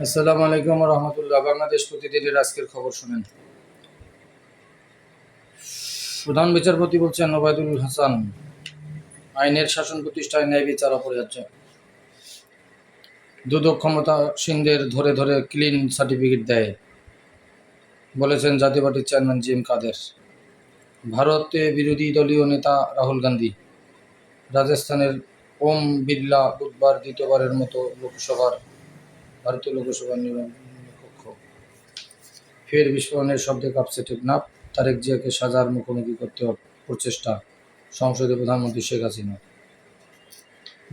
আসসালামু আলাইকুম রহমতুল্লাহ। বাংলাদেশ প্রতিদিনের আজকের খবর শুনেন। প্রধান বিচারপতি বলছেন ওবায়দুল হাসান, আইনের শাসন প্রতিষ্ঠায় ন্যায় বিচার অপরিহার্য। দুদক ক্ষমতাসীনদের ধরে ধরে ক্লিন সার্টিফিকেট দেয়, বলেছেন জাতীয় পার্টির চেয়ারম্যান জিএম কাদের। ভারতে বিরোধী দলীয় নেতা রাহুল গান্ধী। রাজস্থানের ওম বিড়লা বুধবার দ্বিতীয়বারের মতো ভারতীয় লোকসভার নিরপেক্ষ। ফের বিস্ফোরণের শব্দে কাঁপছে টেকনাফ। তারেক জিয়াকে সাজার মুখোমুখি করতে প্রচেষ্টা, সংসদে প্রধানমন্ত্রী শেখ হাসিনা।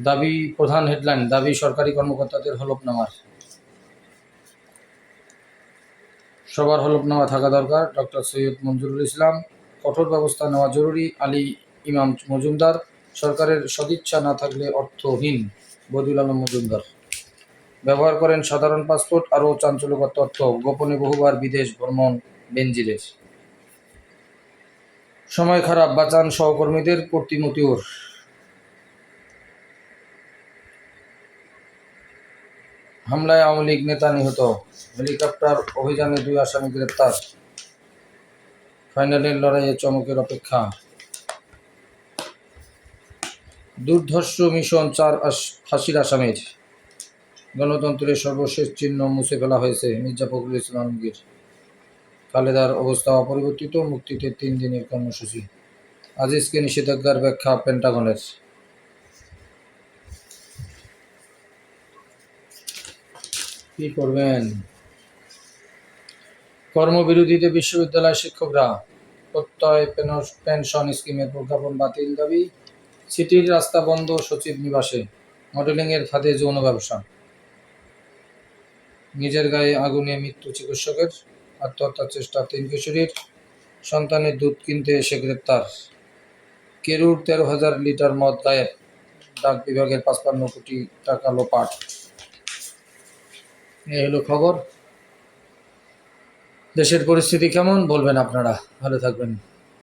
দাবি প্রধান হেডলাইন, দাবি সরকারি কর্মকর্তাদের হলফনামার। সবার হলফনামা থাকা দরকার, ডক্টর সৈয়দ মঞ্জুরুল ইসলাম। কঠোর ব্যবস্থা নেওয়া জরুরি, আলী ইমাম মজুমদার। সরকারের সদিচ্ছা না থাকলে অর্থহীন, বদিউল আলম মজুমদার। ব্যবহার করেন সাধারণ পাসপোর্ট, আরও চাঞ্চল্যকর তথ্য। গোপনে বহুবার বিদেশ ভ্রমণ বেনজিরের। সময় খারাপ, বাঁচান সহকর্মীদের, প্রতিমতিওর। হামলায় আওয়ামী লীগ নেতা নিহত। হেলিকপ্টার অভিযানে 2 আসামি গ্রেপ্তার। ফাইনালের লড়াইয়ে চমকের অপেক্ষা। দুর্ধর্ষ মিশন 4 ফাঁসির আসামির। গণতন্ত্রের সর্বশেষ চিহ্ন মুছে ফেলা হয়েছে, মির্জা ফখরুল ইসলাম আলমগীর। খালেদার অবস্থা অপরিবর্তিত, মুক্তিতে 3 দিনের কর্মসূচি। আজিজকে নিষেধাজ্ঞার ব্যাখ্যা পেন্টাগনের। কি করবেন? কর্মবিরতিতে বিশ্ববিদ্যালয় শিক্ষকরা। প্রত্যয় পেনশন স্কিমের প্রজ্ঞাপন বাতিল দাবি। সিটির রাস্তা বন্ধ, সচিব নিবাসে। মডেলিংয়ের ফাঁদে যৌন ব্যবসা। নিজের গায়ে আগুনে মৃত্যু চিকিৎসকের। আত্মহত্যার চেষ্টা 3 কিশোরীর। সন্তানের দুধ কিনতে এসে গ্রেপ্তার। কেরুর 13,000 লিটার মদ গায়েব। ডাক বিভাগের 55 কোটি টাকা লোপাট। এই হলো খবর। দেশের পরিস্থিতি কেমন বলবেন আপনারা। ভালো থাকবেন।